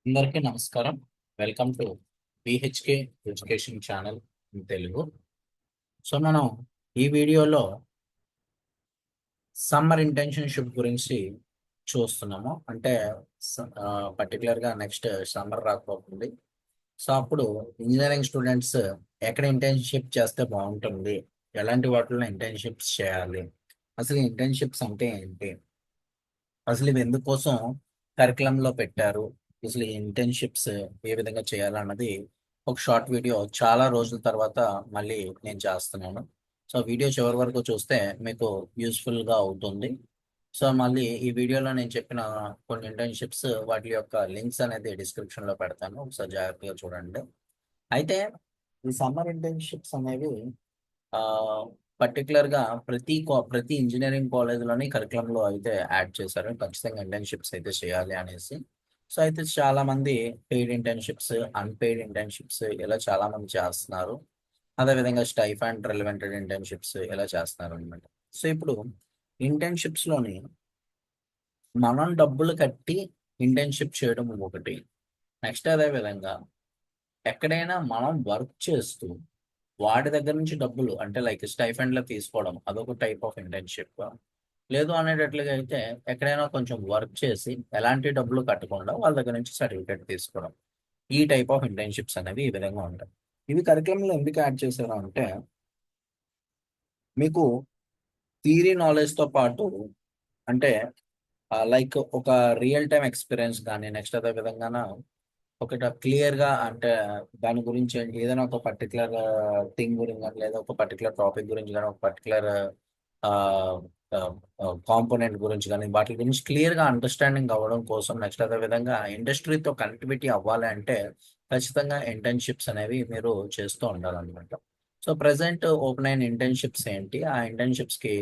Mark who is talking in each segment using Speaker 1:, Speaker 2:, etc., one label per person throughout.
Speaker 1: అందరికీ నమస్కారం. Welcome to BHK education channel in Telugu. So మనం ఈ వీడియోలో సమ్మర్ ఇంటర్న్షిప్ గురించి చూస్తున్నాము. అంటే పర్టికులర్గా నెక్స్ట్ సమ్మర్ రాకపోతుంది. సో అప్పుడు ఇంజనీరింగ్ స్టూడెంట్స్ ఎక్కడ ఇంటర్న్షిప్ చేస్తే బాగుంటుంది, ఎలాంటి వాటిలో ఇంటర్న్షిప్స్ చేయాలి, అసలు ఇంటర్న్షిప్స్ అంటే ఏంటి, అసలు ఇవి ఎందుకోసం కరికులంలో పెట్టారు, అసలు ఈ ఇంటర్న్షిప్స్ ఏ విధంగా చేయాలన్నది ఒక షార్ట్ వీడియో చాలా రోజుల తర్వాత మళ్ళీ నేను చేస్తున్నాను. సో వీడియో చివరి వరకు చూస్తే మీకు యూస్ఫుల్గా అవుతుంది. సో మళ్ళీ ఈ వీడియోలో నేను చెప్పిన కొన్ని ఇంటర్న్షిప్స్ వాటి యొక్క లింక్స్ అనేది డిస్క్రిప్షన్లో పెడతాను, ఒకసారి జాగ్రత్తగా చూడండి. అయితే ఈ సమ్మర్ ఇంటర్న్షిప్స్ అనేవి ఆ పర్టికులర్ గా ప్రతి ఇంజనీరింగ్ కాలేజ్ లోని కరికులంలో అయితే యాడ్ చేశారు, ఖచ్చితంగా ఇంటర్న్షిప్స్ అయితే చేయాలి అనేసి. సో అయితే చాలా మంది పెయిడ్ ఇంటర్న్షిప్స్, అన్పెయిడ్ ఇంటర్న్షిప్స్ ఇలా చాలా మంది చేస్తున్నారు. అదేవిధంగా స్టైఫండ్ రిలవెంటెడ్ ఇంటర్న్షిప్స్ ఇలా చేస్తున్నారు అనమాట. సో ఇప్పుడు ఇంటర్న్షిప్స్ లోని మనం డబ్బులు కట్టి ఇంటర్న్షిప్ చేయడం ఒకటి, నెక్స్ట్ అదే విధంగా ఎక్కడైనా మనం వర్క్ చేస్తూ వాడి దగ్గర నుంచి డబ్బులు అంటే లైక్ స్టైఫండ్లో తీసుకోవడం అదొక టైప్ ఆఫ్ ఇంటర్న్షిప్. లేదు అనేటట్లుగా అయితే ఎక్కడైనా కొంచెం వర్క్ చేసి ఎలాంటి డబ్బులు కట్టకుండా వాళ్ళ దగ్గర నుంచి సర్టిఫికేట్ తీసుకోవడం, ఈ టైప్ ఆఫ్ ఇంటర్న్షిప్స్ అనేవి ఈ విధంగా ఉంటాయి. ఇవి కరికులంలో ఎందుకు యాడ్ చేశారు అంటే మీకు థియరీ నాలెడ్జ్తో పాటు అంటే లైక్ ఒక రియల్ టైం ఎక్స్పీరియన్స్ కానీ నెక్స్ట్ అదే విధంగా ఒకటి క్లియర్గా అంటే దాని గురించి ఏదైనా ఒక పర్టికులర్ థింగ్ గురించి కానీ లేదా ఒక పర్టికులర్ టాపిక్ గురించి కానీ ఒక పర్టికులర్ కాంపోనెంట్ గురించి కానీ వాటి గురించి క్లియర్గా అండర్స్టాండింగ్ అవ్వడం కోసం, నెక్స్ట్ అదే విధంగా ఇండస్ట్రీతో కనెక్టివిటీ అవ్వాలి అంటే ఖచ్చితంగా ఇంటర్న్షిప్స్ అనేవి మీరు చేస్తూ ఉండాలన్నమాట. సో ప్రజెంట్ ఓపెన్ అయిన ఇంటర్న్షిప్స్ ఏంటి, ఆ ఇంటర్న్షిప్స్కి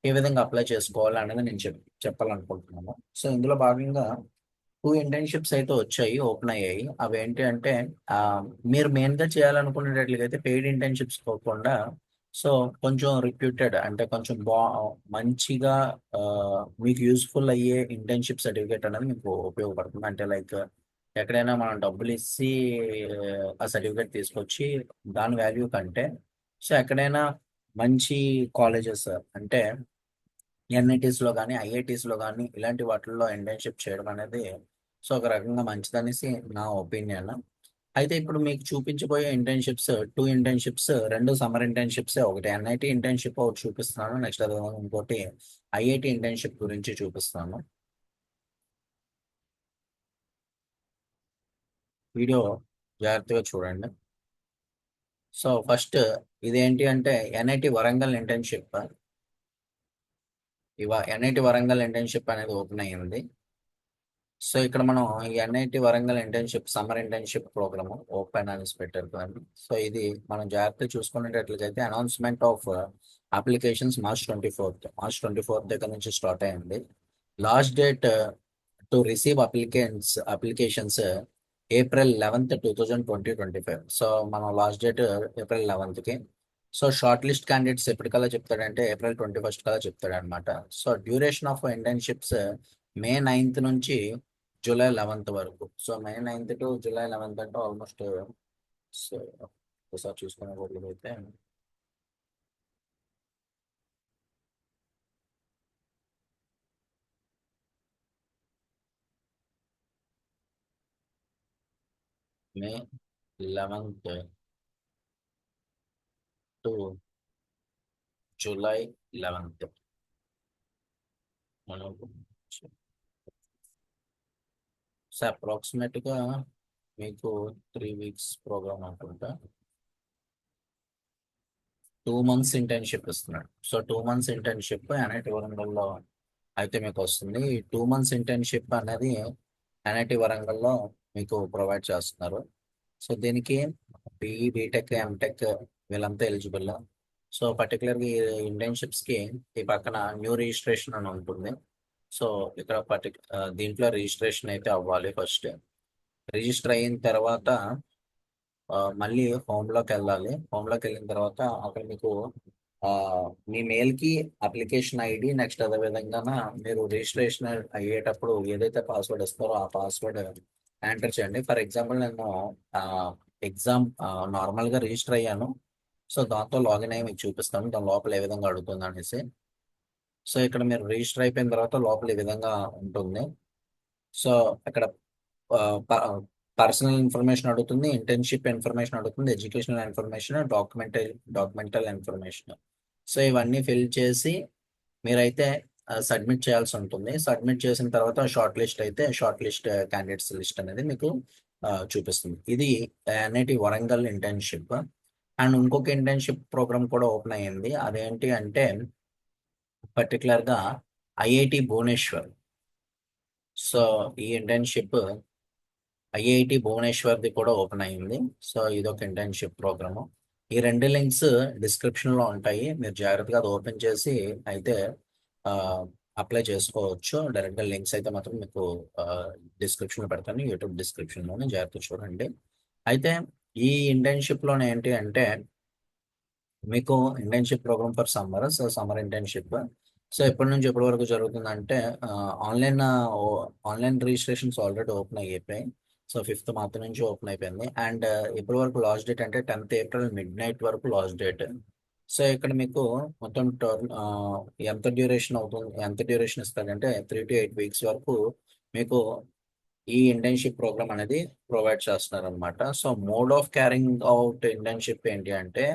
Speaker 1: ఏ విధంగా అప్లై చేసుకోవాలి అనేది నేను చెప్పాలనుకుంటున్నాను. సో ఇందులో భాగంగా టూ ఇంటర్న్షిప్స్ అయితే వచ్చాయి, ఓపెన్ అయ్యాయి. అవి ఏంటి అంటే ఆ, మీరు మెయిన్గా చేయాలనుకునేటట్లుగా అయితే పెయిడ్ ఇంటర్న్షిప్స్ కాకుండా సో కొంచెం రిప్యూటెడ్ అంటే కొంచెం మంచిగా ఆ, మీకు యూస్ఫుల్ అయ్యే ఇంటర్న్షిప్ సర్టిఫికేట్ అనేది మీకు ఉపయోగపడుతుంది. అంటే లైక్ ఎక్కడైనా మనం డబ్బులు ఇచ్చి ఆ సర్టిఫికేట్ తీసుకొచ్చి దాని వాల్యూ కంటే సో ఎక్కడైనా మంచి కాలేజెస్ అంటే ఎన్ఐటీస్లో కానీ ఐఐటీస్లో కానీ ఇలాంటి వాటిల్లో ఇంటర్న్షిప్ చేయడం అనేది సో ఒక రకంగా మంచిదనేసి నా ఒపీనియన్. అయితే ఇప్పుడు మీకు చూపించబోయే ఇంటర్న్షిప్స్ టూ ఇంటర్న్షిప్స్ రెండు సమ్మర్ ఇంటర్న్షిప్స్, ఒకటి ఎన్ఐటి ఇంటర్న్షిప్ ఒకటి చూపిస్తున్నాను, నెక్స్ట్ అదే ఇంకోటి ఐఐటి ఇంటర్న్షిప్ గురించి చూపిస్తాను. వీడియో జాగ్రత్తగా చూడండి. సో ఫస్ట్ ఇదేంటి అంటే NIT Warangal internship. NIT Warangal internship అనేది ఓపెన్ అయ్యింది. సో ఇక్కడ మనం ఈ NIT Warangal internship summer internship program open అనేసి పెట్టారు కానీ సో ఇది మనం జాగ్రత్తగా చూసుకునేటట్లయితే అనౌన్స్మెంట్ ఆఫ్ అప్లికేషన్స్ మార్చ్ 24 దగ్గర నుంచి స్టార్ట్ అయింది. Last date to receive applications April 11, 2025. So మనం లాస్ట్ డేట్ April 11కి. సో షార్ట్ లిస్ట్ క్యాండిడేట్స్ ఎప్పటికల్లా చెప్తాడంటే April 21 కల్లా చెప్తాడు అనమాట. So duration of internships May 9 నుంచి July 11 వరకు. సో May 9 టు July 11 అంటే ఆల్మోస్ట్ సో ఒకసారి చూసుకునే అయితే May 11 to July 11 మనకు. సో అప్రాక్సిమేట్గా మీకు 3 వీక్స్ ప్రోగ్రామ్ అనుకుంటా, 2 మంత్స్ ఇంటర్న్షిప్ ఇస్తున్నాడు. సో 2 మంత్స్ ఇంటర్న్షిప్ ఎన్ఐటి వరంగల్లో అయితే మీకు వస్తుంది. ఈ 2 మంత్స్ ఇంటర్న్షిప్ అనేది ఎన్ఐటి వరంగల్లో మీకు ప్రొవైడ్ చేస్తున్నారు. సో దీనికి బీటెక్ ఎంటెక్ వీళ్ళంతా ఎలిజిబుల్. సో పర్టికులర్గా ఈ ఇంటర్న్షిప్స్కి ఈ పక్కన న్యూ రిజిస్ట్రేషన్ అని ఉంటుంది. సో ఇక్కడ దీంట్లో రిజిస్ట్రేషన్ అయితే అవ్వాలి ఫస్ట్. రిజిస్టర్ అయిన తర్వాత మళ్ళీ హోమ్లోకి వెళ్ళాలి. హోమ్లోకి వెళ్ళిన తర్వాత అక్కడ మీకు ఆ, మీ మెయిల్కి అప్లికేషన్ ఐడి, నెక్స్ట్ అదే విధంగా మీరు రిజిస్ట్రేషన్ అయ్యేటప్పుడు ఏదైతే పాస్వర్డ్ ఇస్తారో ఆ పాస్వర్డ్ ఎంటర్ చేయండి. ఫర్ ఎగ్జాంపుల్ నేను ఎగ్జామ్ నార్మల్గా రిజిస్టర్ అయ్యాను. సో దాంతో లాగిన్ అయ్యి మీకు చూపిస్తాను దాని లోపల ఏ విధంగా అడుగుతుంది అనేసి. సో ఇక్కడ మీరు రిజిస్టర్ అయిపోయిన తర్వాత లోపల ఈ విధంగా ఉంటుంది. సో ఇక్కడ పర్సనల్ ఇన్ఫర్మేషన్ అడుగుతుంది, ఇంటర్న్షిప్ ఇన్ఫర్మేషన్ అడుగుతుంది, educational information, documental information. So ఇవన్నీ ఫిల్ చేసి మీరైతే సబ్మిట్ చేయాల్సి ఉంటుంది. సబ్మిట్ చేసిన తర్వాత షార్ట్ లిస్ట్ క్యాండిడేట్స్ లిస్ట్ అనేది మీకు చూపిస్తుంది. ఇది ఎన్ఐటి వరంగల్ ఇంటర్న్షిప్. అండ్ ఇంకొక ఇంటర్న్షిప్ ప్రోగ్రామ్ కూడా ఓపెన్ అయ్యింది. అదేంటి అంటే పర్టికులర్గా ఐఐటి భువనేశ్వర్. సో ఈ ఇంటర్న్షిప్ ఐఐటి భువనేశ్వర్ది కూడా ఓపెన్ అయ్యింది. సో ఇదొక ఇంటర్న్షిప్ ప్రోగ్రాము. ఈ రెండు లింక్స్ డిస్క్రిప్షన్లో ఉంటాయి. మీరు జాగ్రత్తగా అది ఓపెన్ చేసి అయితే అప్లై చేసుకోవచ్చు. డైరెక్ట్గా లింక్స్ అయితే మాత్రం మీకు డిస్క్రిప్షన్లో పెడతాను, యూట్యూబ్ డిస్క్రిప్షన్లోనే. జాగ్రత్త చూడండి. అయితే ఈ ఇంటర్న్షిప్లోనే ఏంటి అంటే మీకు internship program for summer. So summer internship. So ఎప్పటి నుంచి ఎప్పటి వరకు జరుగుతుందంటే online online registrations already open అయిపోయాయి. సో 5th మార్చ్ నుంచి ఓపెన్ అయిపోయింది. అండ్ ఇప్పటి వరకు లాస్ట్ డేట్ అంటే 10th ఏప్రిల్ మిడ్ నైట్ వరకు లాస్ట్ డేట్. సో ఇక్కడ మీకు మొత్తం ఎంత డ్యూరేషన్ ఇస్తారంటే 3 to 8 weeks వరకు మీకు ఈ ఇంటర్న్షిప్ ప్రోగ్రామ్ అనేది ప్రొవైడ్ చేస్తున్నారు అనమాట. So mode of carrying out internship ఏంటి అంటే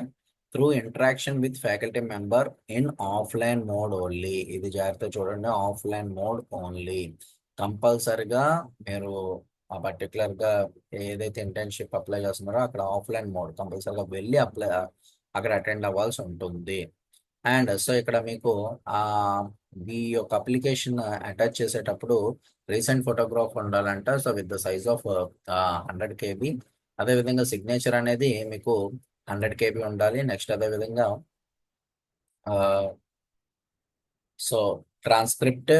Speaker 1: through interaction with faculty member in offline mode only. ఇది జాగ్రత్త చూడండి, ఆఫ్లైన్ మోడ్ ఓన్లీ. కంపల్సరిగా మీరు పర్టికులర్గా ఏదైతే ఇంటర్న్షిప్ అప్లై చేస్తున్నారో అక్కడ ఆఫ్లైన్ మోడ్ కంపల్సరిగా వెళ్ళి అక్కడ అటెండ్ అవ్వాల్సి ఉంటుంది. అండ్ సో ఇక్కడ మీకు ఈ యొక్క అప్లికేషన్ అటాచ్ చేసేటప్పుడు రీసెంట్ ఫోటోగ్రాఫ్ ఉండాలంట. So with the size of 100 KB. అదేవిధంగా సిగ్నేచర్ అనేది మీకు 100 KB ఉండాలి. నెక్స్ట్ అదేవిధంగా so transcript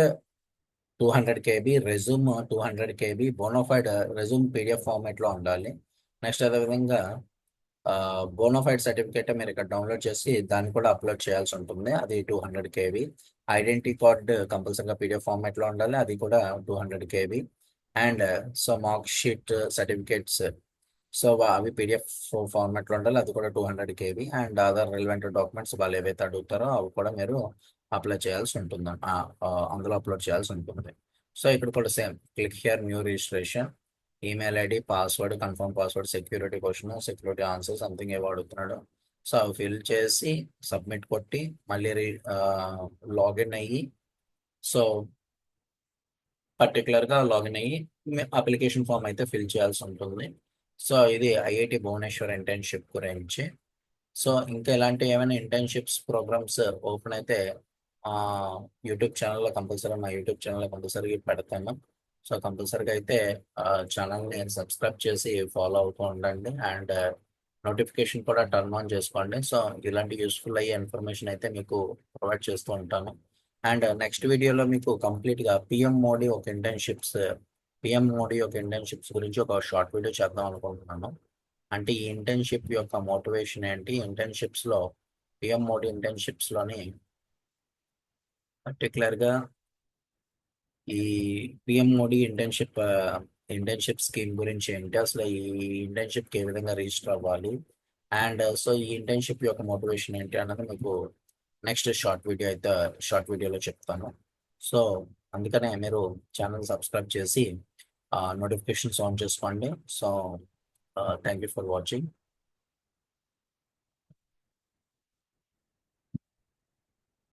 Speaker 1: 200 KB, resume 200 KB, bonafide resume PDF ఫార్మేట్లో ఉండాలి. నెక్స్ట్ అదేవిధంగా బోనోఫైడ్ సర్టిఫికేట్ మీరు ఇక్కడ డౌన్లోడ్ చేసి దాన్ని కూడా అప్లోడ్ చేయాల్సి ఉంటుంది. అది 200 KB. ఐడెంటిటీ కార్డ్ కంపల్సరీగా పీడిఎఫ్ ఫార్మాట్లో ఉండాలి, అది కూడా 200 KB. And so mark sheet certificates so అవి పీడిఎఫ్ ఫార్మాట్లో ఉండాలి, అది కూడా 200 KB. And other relevant documents వాళ్ళు ఏవైతే అడుగుతారో అవి కూడా మీరు అప్లై చేయాల్సి ఉంటుంది, అందులో అప్లోడ్ చేయాల్సి ఉంటుంది. సో ఇక్కడ కూడా same click here new registration, email ID, password, confirm password, security question, security answer something ఏవో అడుగుతున్నాడు. సో అవి ఫిల్ చేసి సబ్మిట్ కొట్టి మళ్ళీ లాగిన్ అయ్యి సో పర్టికులర్గా లాగిన్ అయ్యి అప్లికేషన్ ఫామ్ అయితే ఫిల్ చేయాల్సి ఉంటుంది. సో ఇది ఐఐటి భువనేశ్వర్ ఇంటర్న్షిప్ గురించి. సో ఇంకా ఇలాంటి ఏమైనా ఇంటర్న్షిప్స్ ప్రోగ్రామ్స్ ఓపెన్ అయితే యూట్యూబ్ ఛానల్లో మా యూట్యూబ్ ఛానల్లో కంపల్సరీగా పెడతాను. సో కంపల్సరీగా అయితే ఛానల్ని సబ్స్క్రైబ్ చేసి ఫాలో అవుతూ ఉండండి. అండ్ నోటిఫికేషన్ కూడా టర్న్ ఆన్ చేసుకోండి. సో ఇలాంటి యూస్ఫుల్ అయ్యే ఇన్ఫర్మేషన్ అయితే మీకు ప్రొవైడ్ చేస్తూ ఉంటాను. అండ్ నెక్స్ట్ వీడియోలో మీకు కంప్లీట్గా పిఎం మోడీ ఒక ఇంటర్న్షిప్స్ గురించి ఒక షార్ట్ వీడియో చేద్దాం అనుకుంటున్నాను. అంటే ఈ ఇంటర్న్షిప్ యొక్క మోటివేషన్ ఏంటి, ఇంటర్న్షిప్స్లో పిఎం మోడీ ఇంటర్న్షిప్స్లోని పర్టికులర్గా ఈ పిఎం మోడీ ఇంటర్న్షిప్ స్కీమ్ గురించి ఏంటి, అసలు ఈ ఇంటర్న్షిప్కి ఏ విధంగా రిజిస్టర్ అవ్వాలి, అండ్ సో ఈ ఇంటర్న్షిప్ యొక్క మోటివేషన్ ఏంటి అన్నది మీకు నెక్స్ట్ షార్ట్ వీడియోలో చెప్తాను. సో అందుకనే మీరు ఛానల్ సబ్స్క్రైబ్ చేసి నోటిఫికేషన్స్ ఆన్ చేసుకోండి. So thank you for watching.